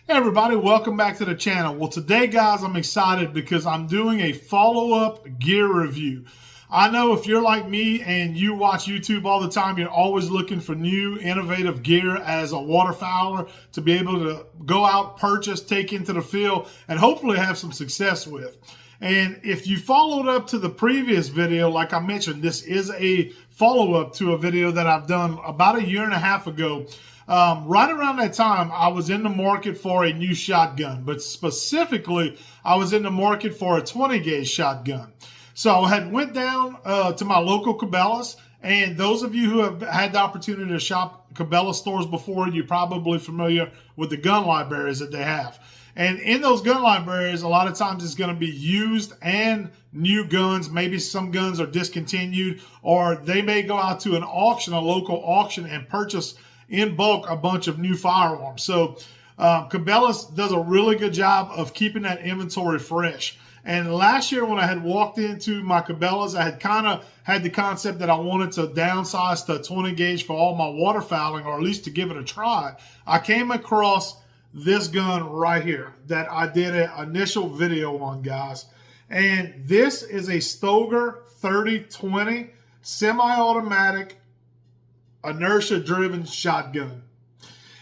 Hey everybody, welcome back to the channel. Well, today guys, I'm excited because I'm doing a follow-up gear review. I know if you're like me and you watch YouTube all the time, you're always looking for new innovative gear as a waterfowler to be able to go out, purchase, take into the field, and hopefully have some success with. And if you followed up to the previous video, like I mentioned, this is a follow-up to a video that I've done about a year and a half ago. Right around that time, I was in the market for a new shotgun, but specifically, I was in the market for a 20 gauge shotgun. So I had went down to my local Cabela's, and those of you who have had the opportunity to shop Cabela stores before, you're probably familiar with the gun libraries that they have. And in those gun libraries, a lot of times it's going to be used and new guns. Maybe some guns are discontinued, or they may go out to an auction, a local auction, and purchase in bulk a bunch of new firearms. So Cabela's does a really good job of keeping that inventory fresh. And last year when I had walked into my Cabela's, I had kind of had the concept that I wanted to downsize to a 20 gauge for all my waterfowling, or at least to give it a try. I came across this gun right here that I did an initial video on, guys. And this is a Stoger M3020 Semi Automatic inertia driven shotgun.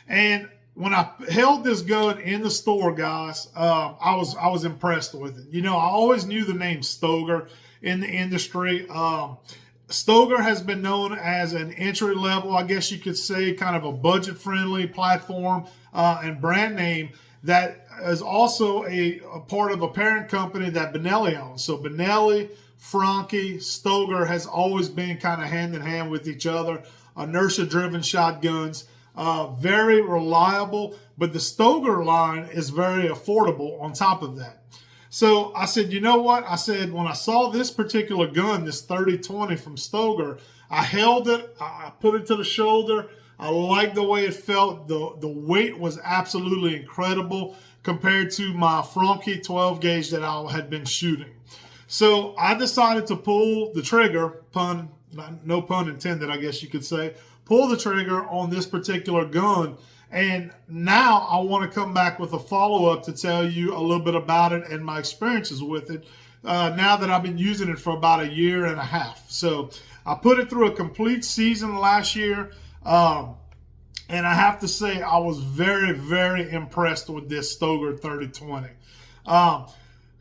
And when I held this gun in the store, guys, I was impressed with it. You know, I always knew the name Stoger in the industry. Stoger has been known as an entry level, I guess you could say, kind of a budget friendly platform and brand name that is also a part of a parent company that Benelli owns. So Benelli, Franke, Stoger has always been kind of hand in hand with each other. Inertia driven shotguns, very reliable, but the Stoger line is very affordable on top of that. So I said, you know what? I said, when I saw this particular gun, this 3020 from Stoger, I held it, I put it to the shoulder. I liked the way it felt. The weight was absolutely incredible compared to my Franke 12 gauge that I had been shooting. So I decided to pull the trigger, no pun intended, I guess you could say, pull the trigger on this particular gun. And now I want to come back with a follow-up to tell you a little bit about it and my experiences with it now that I've been using it for about a year and a half. So I put it through a complete season last year. And I have to say, I was very, very impressed with this Stoger M3020.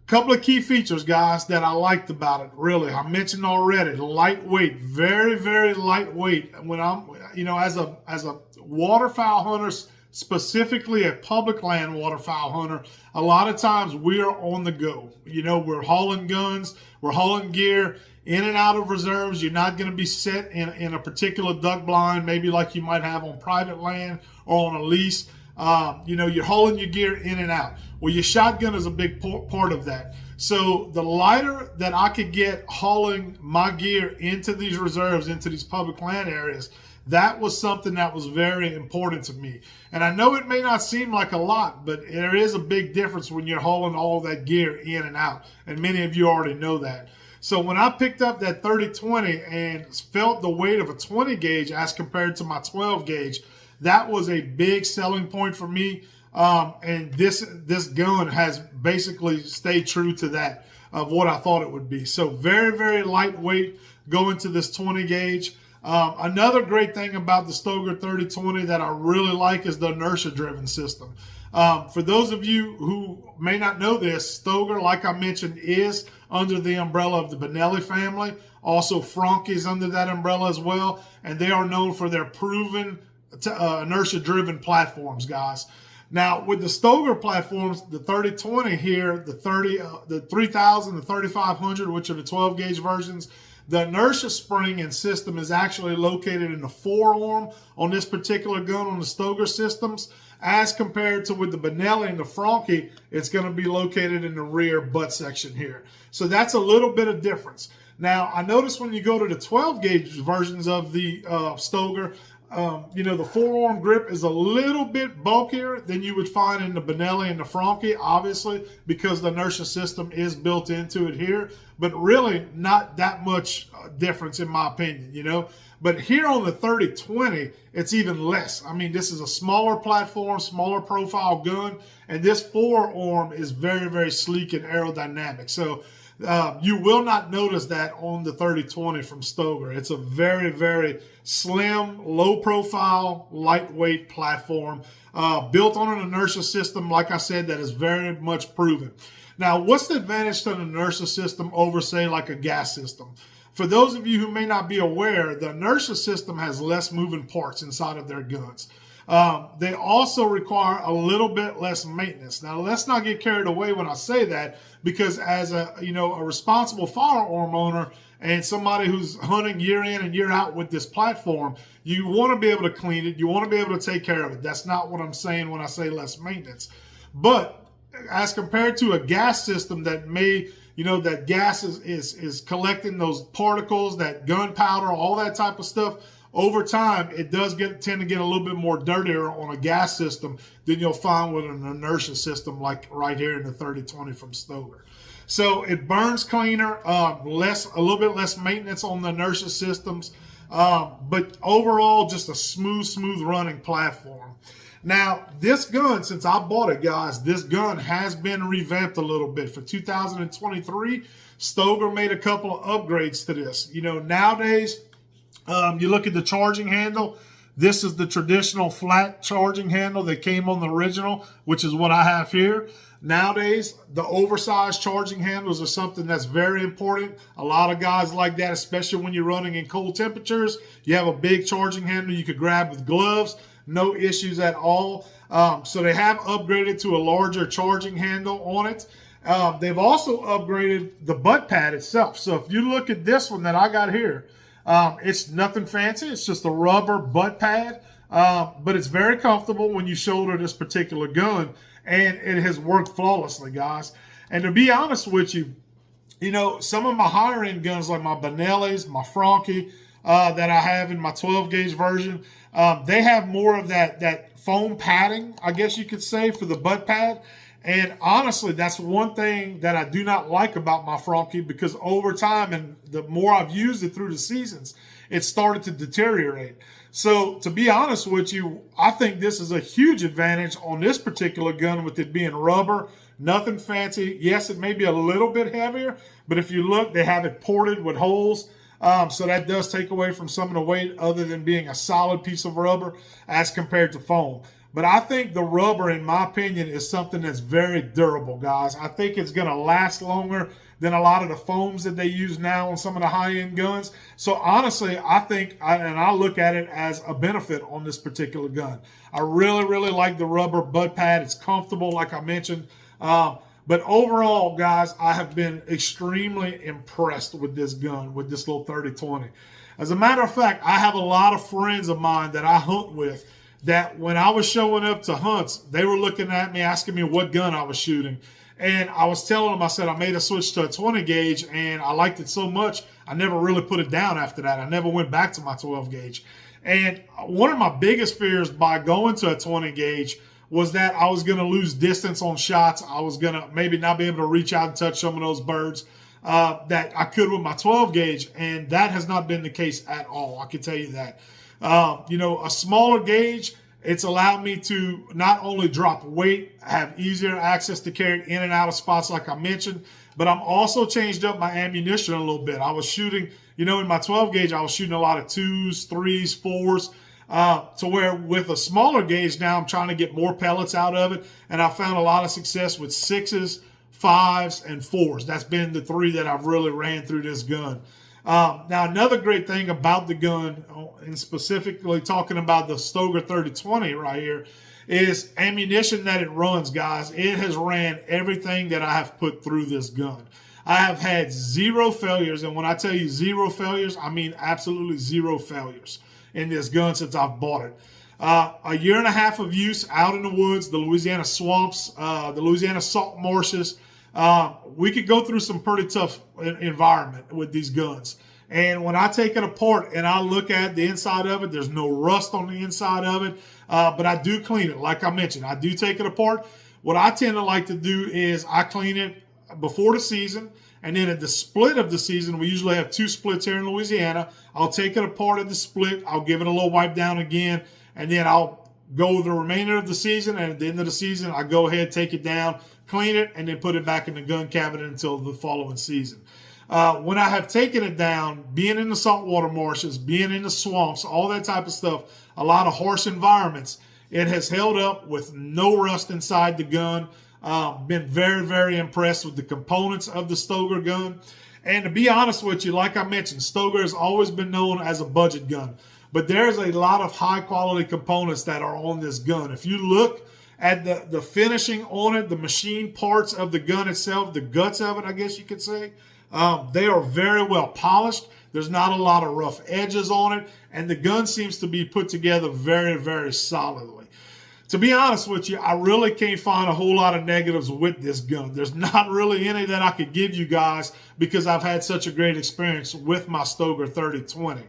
Couple of key features, guys, that I liked about it. Really, I mentioned already, lightweight, very, very lightweight. When I'm, you know, as a waterfowl hunter, specifically a public land waterfowl hunter, a lot of times we are on the go. You know, we're hauling guns, we're hauling gear in and out of reserves. You're not going to be set in a particular duck blind, maybe like you might have on private land or on a lease. You know, you're hauling your gear in and out. Well, your shotgun is a big part of that. So the lighter that I could get hauling my gear into these reserves, into these public land areas, that was something that was very important to me. And I know it may not seem like a lot, but there is a big difference when you're hauling all that gear in and out. And many of you already know that. So when I picked up that 3020 and felt the weight of a 20 gauge as compared to my 12 gauge, that was a big selling point for me. And this gun has basically stayed true to that of what I thought it would be. So very, very lightweight going to this 20 gauge. Another great thing about the Stoger M3020 that I really like is the inertia driven system. For those of you who may not know this, Stoger, like I mentioned, is under the umbrella of the Benelli family. Also, Franke is under that umbrella as well. And they are known for their proven inertia-driven platforms, guys. Now, with the Stoger platforms, the 3020 here, the 3000, the 3500, which are the 12-gauge versions, the inertia spring and system is actually located in the forearm on this particular gun on the Stoger systems, as compared to with the Benelli and the Franke, it's going to be located in the rear butt section here. So that's a little bit of difference. Now, I noticed when you go to the 12-gauge versions of the Stoger, The forearm grip is a little bit bulkier than you would find in the Benelli and the Franchi, obviously, because the inertia system is built into it here, but really not that much difference in my opinion. But here on the 3020, it's even less. I mean, this is a smaller platform, smaller profile gun, and this forearm is very, very sleek and aerodynamic. So you will not notice that on the 3020 from Stoger. It's a very, very slim, low profile, lightweight platform built on an inertia system, like I said, that is very much proven. Now, what's the advantage to an inertia system over, say, like a gas system? For those of you who may not be aware, the inertia system has less moving parts inside of their guns. They also require a little bit less maintenance. Now, let's not get carried away when I say that, because as a responsible firearm owner and somebody who's hunting year in and year out with this platform, you want to be able to clean it. You want to be able to take care of it. That's not what I'm saying when I say less maintenance. But as compared to a gas system that may, that gas is collecting those particles, that gunpowder, all that type of stuff, over time, it does tend to get a little bit more dirtier on a gas system than you'll find with an inertia system like right here in the 3020 from Stoger. So it burns cleaner, a little bit less maintenance on the inertia systems, but overall just a smooth running platform. Now, this gun, since I bought it, guys, this gun has been revamped a little bit. For 2023, Stoger made a couple of upgrades to this. Nowadays, you look at the charging handle. This is the traditional flat charging handle that came on the original, which is what I have here. Nowadays, the oversized charging handles are something that's very important. A lot of guys like that, especially when you're running in cold temperatures. You have a big charging handle you could grab with gloves. No issues at all. So they have upgraded to a larger charging handle on it. They've also upgraded the butt pad itself. So if you look at this one that I got here, it's nothing fancy. It's just a rubber butt pad, but it's very comfortable when you shoulder this particular gun, and it has worked flawlessly, guys. And to be honest with you, some of my higher end guns like my Benellis, my Franchi, that I have in my 12 gauge version, they have more of that foam padding, I guess you could say, for the butt pad. And honestly, that's one thing that I do not like about my Franchi, because over time, and the more I've used it through the seasons, it started to deteriorate. So to be honest with you, I think this is a huge advantage on this particular gun, with it being rubber, nothing fancy. Yes, it may be a little bit heavier, but if you look, they have it ported with holes. So that does take away from some of the weight, other than being a solid piece of rubber as compared to foam. But I think the rubber, in my opinion, is something that's very durable, guys. I think it's going to last longer than a lot of the foams that they use now on some of the high-end guns. So honestly, I think, and I look at it as a benefit on this particular gun. I really, really like the rubber butt pad. It's comfortable, like I mentioned. But overall, guys, I have been extremely impressed with this gun, with this little 3020. As a matter of fact, I have a lot of friends of mine that I hunt with, that when I was showing up to hunts, they were looking at me, asking me what gun I was shooting. And I was telling them, I said, I made a switch to a 20 gauge, and I liked it so much, I never really put it down after that. I never went back to my 12 gauge. And one of my biggest fears by going to a 20 gauge was that I was going to lose distance on shots. I was going to maybe not be able to reach out and touch some of those birds that I could with my 12 gauge. And that has not been the case at all. I can tell you that. A smaller gauge, it's allowed me to not only drop weight, have easier access to carry it in and out of spots like I mentioned, but I'm also changed up my ammunition a little bit. I was shooting, in my 12 gauge, I was shooting a lot of 2s, 3s, 4s, to where with a smaller gauge now, I'm trying to get more pellets out of it. And I found a lot of success with 6s, 5s, and 4s. That's been the 3 that I've really ran through this gun. Now, another great thing about the gun, and specifically talking about the Stoger 3020 right here, is ammunition that it runs, guys. It has ran everything that I have put through this gun. I have had 0 failures, and when I tell you 0 failures, I mean absolutely 0 failures in this gun since I've bought it. A year and a half of use out in the woods, the Louisiana swamps, the Louisiana salt marshes. We could go through some pretty tough environment with these guns. And when I take it apart and I look at the inside of it, there's no rust on the inside of it. But I do clean it. Like I mentioned, I do take it apart. What I tend to like to do is I clean it before the season. And then at the split of the season, we usually have 2 splits here in Louisiana. I'll take it apart at the split. I'll give it a little wipe down again. And then I'll go the remainder of the season. And at the end of the season, I go ahead, take it down, clean it, and then put it back in the gun cabinet until the following season. When I have taken it down, being in the saltwater marshes, being in the swamps, all that type of stuff, a lot of harsh environments, it has held up with no rust inside the gun. Been very, very impressed with the components of the Stoger gun. And to be honest with you, like I mentioned, Stoger has always been known as a budget gun. But there's a lot of high quality components that are on this gun. If you look at the finishing on it, the machine parts of the gun itself, the guts of it, I guess you could say, they are very well polished. There's not a lot of rough edges on it. And the gun seems to be put together very, very solidly. To be honest with you, I really can't find a whole lot of negatives with this gun. There's not really any that I could give you guys because I've had such a great experience with my Stoger 3020.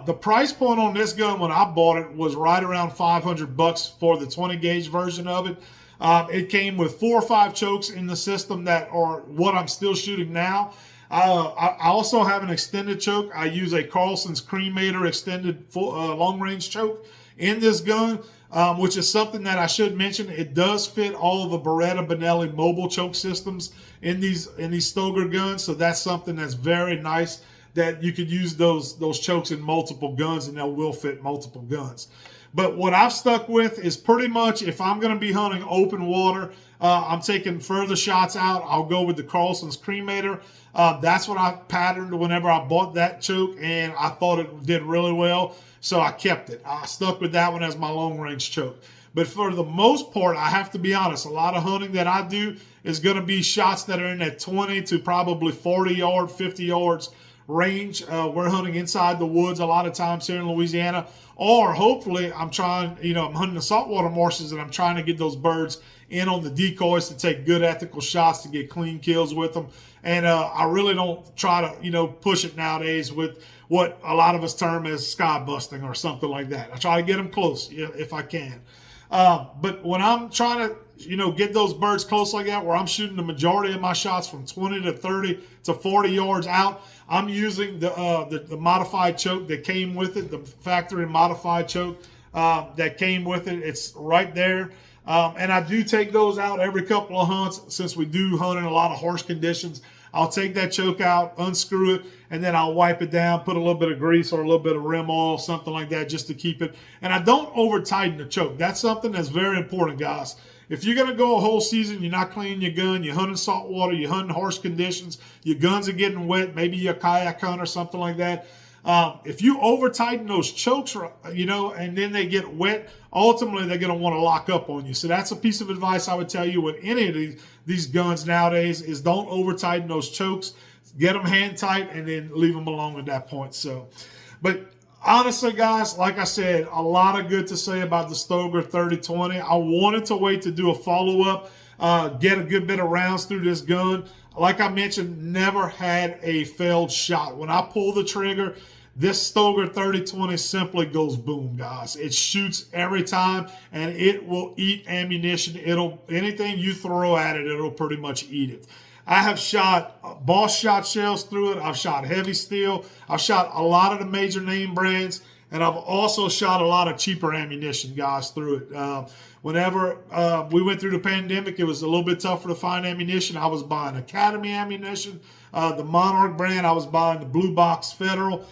The price point on this gun when I bought it was right around $500 for the 20 gauge version of it. It came with 4 or 5 chokes in the system that are what I'm still shooting now. I also have an extended choke. I use a Carlson's Cremator extended long range choke in this gun. Which is something that I should mention. It does fit all of the Beretta Benelli mobile choke systems in these Stoger guns. So that's something that's very nice that you could use those chokes in multiple guns and they will fit multiple guns. But what I've stuck with is pretty much if I'm going to be hunting open water, I'm taking further shots out, I'll go with the Carlson's Cremator. That's what I patterned whenever I bought that choke, and I thought it did really well. So I kept it. I stuck with that one as my long range choke. But for the most part, I have to be honest, a lot of hunting that I do is going to be shots that are in that 20 to probably 40 yard, 50 yards range. We're hunting inside the woods a lot of times here in Louisiana. Or hopefully I'm hunting the saltwater marshes and I'm trying to get those birds in on the decoys to take good ethical shots to get clean kills with them. And I really don't try to, push it nowadays with what a lot of us term as sky busting or something like that. I try to get them close if I can. But when I'm trying to, get those birds close like that, where I'm shooting the majority of my shots from 20 to 30 to 40 yards out, I'm using the modified choke that came with it, the factory modified choke that came with it. It's right there. And I do take those out every couple of hunts since we do hunt in a lot of harsh conditions. I'll take that choke out, unscrew it, and then I'll wipe it down, put a little bit of grease or a little bit of rim oil, something like that, just to keep it. And I don't over tighten the choke. That's something that's very important, guys. If you're going to go a whole season, you're not cleaning your gun, you're hunting saltwater, you're hunting harsh conditions, your guns are getting wet, maybe you're a kayak hunter or something like that. If you over tighten those chokes, and then they get wet, ultimately they're going to want to lock up on you. So that's a piece of advice I would tell you with any of these guns nowadays is don't over tighten those chokes. Get them hand tight and then leave them alone at that point. So, but honestly, guys, like I said, a lot of good to say about the Stoger 3020. I wanted to wait to do a follow-up, get a good bit of rounds through this gun. Like I mentioned, never had a failed shot. When I pull the trigger, this Stoger 3020 simply goes boom, guys. It shoots every time, and it will eat ammunition. Anything you throw at it, it'll pretty much eat it. I have shot Boss shot shells through it. I've shot heavy steel. I've shot a lot of the major name brands, and I've also shot a lot of cheaper ammunition, guys, through it. Whenever we went through the pandemic, it was a little bit tougher to find ammunition. I was buying Academy ammunition, the Monarch brand. I was buying the Blue Box Federal,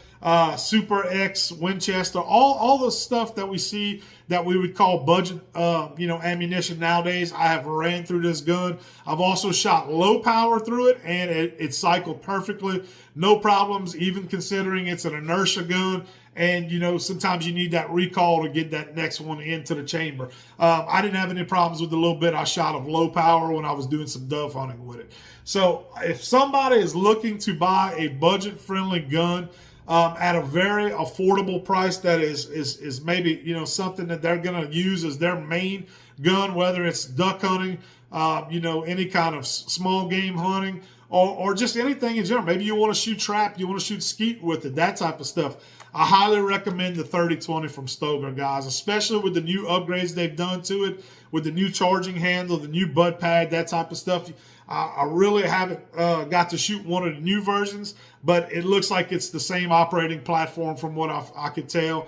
Super X, Winchester, all the stuff that we see that we would call budget, ammunition nowadays. I have ran through this gun. I've also shot low power through it, and it cycled perfectly. No problems, even considering it's an inertia gun. And, sometimes you need that recall to get that next one into the chamber. I didn't have any problems with the little bit I shot of low power when I was doing some dove hunting with it. So if somebody is looking to buy a budget-friendly gun at a very affordable price that is maybe, something that they're going to use as their main gun, whether it's duck hunting, any kind of small game hunting, or just anything in general. Maybe you want to shoot trap, you want to shoot skeet with it, that type of stuff. I highly recommend the 3020 from Stoger, guys, especially with the new upgrades they've done to it, with the new charging handle, the new butt pad, that type of stuff. I really haven't got to shoot one of the new versions, but it looks like it's the same operating platform from what I could tell,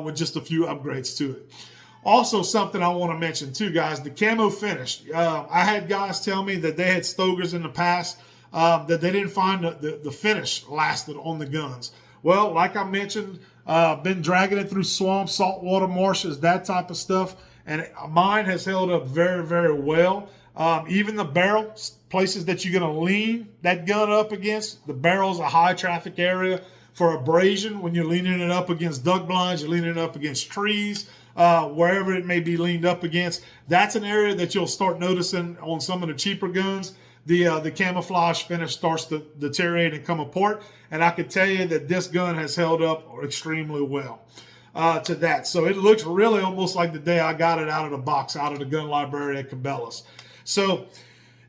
with just a few upgrades to it. Also, something I want to mention too, guys, the camo finish. I had guys tell me that they had Stogers in the past, that they didn't find the finish lasted on the guns. Well, like I mentioned, been dragging it through swamps, saltwater marshes, that type of stuff, and mine has held up very, very well. Even the barrel, places that you're going to lean that gun up against, the barrel is a high traffic area for abrasion. When you're leaning it up against duck blinds, you're leaning it up against trees, wherever it may be leaned up against. That's an area that you'll start noticing on some of the cheaper guns. The camouflage finish starts to deteriorate and come apart. And I can tell you that this gun has held up extremely well to that. So it looks really almost like the day I got it out of the box, out of the gun library at Cabela's. So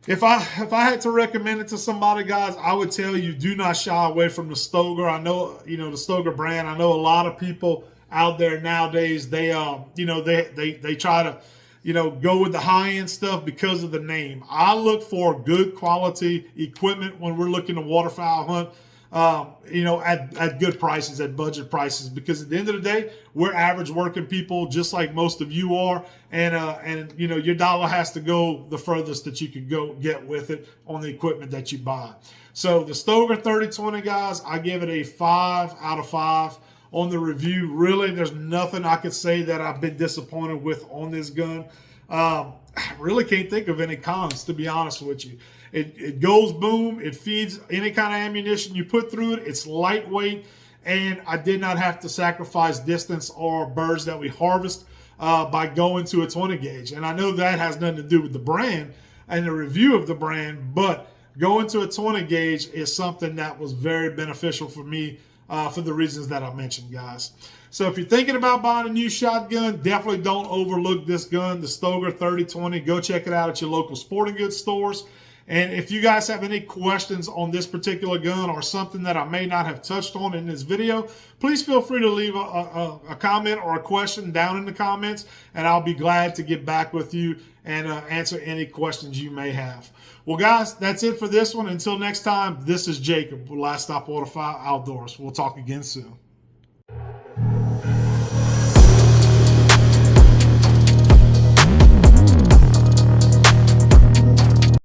if I had to recommend it to somebody, guys, I would tell you, do not shy away from the Stoger. I know, the Stoger brand. I know a lot of people out there nowadays, they try to, go with the high-end stuff because of the name. I look for good quality equipment when we're looking to waterfowl hunt, at good prices, at budget prices, because at the end of the day, we're average working people just like most of you are. And your dollar has to go the furthest that you can go get with it on the equipment that you buy. So the Stoger 3020, guys, I give it a 5 out of 5 on the review. Really, there's nothing I could say that I've been disappointed with on this gun. I really can't think of any cons, to be honest with you. It goes boom. It feeds any kind of ammunition you put through it. It's lightweight, and I did not have to sacrifice distance or birds that we harvest by going to a 20 gauge. And I know that has nothing to do with the brand and the review of the brand, but going to a 20 gauge is something that was very beneficial for me for the reasons that I mentioned, guys. So if you're thinking about buying a new shotgun, definitely don't overlook this gun, the Stoger 3020. Go check it out at your local sporting goods stores. And if you guys have any questions on this particular gun or something that I may not have touched on in this video, please feel free to leave a comment or a question down in the comments, and I'll be glad to get back with you and answer any questions you may have. Well, guys, that's it for this one. Until next time, this is Jacob with Last Stop Waterfowl Outdoors. We'll talk again soon.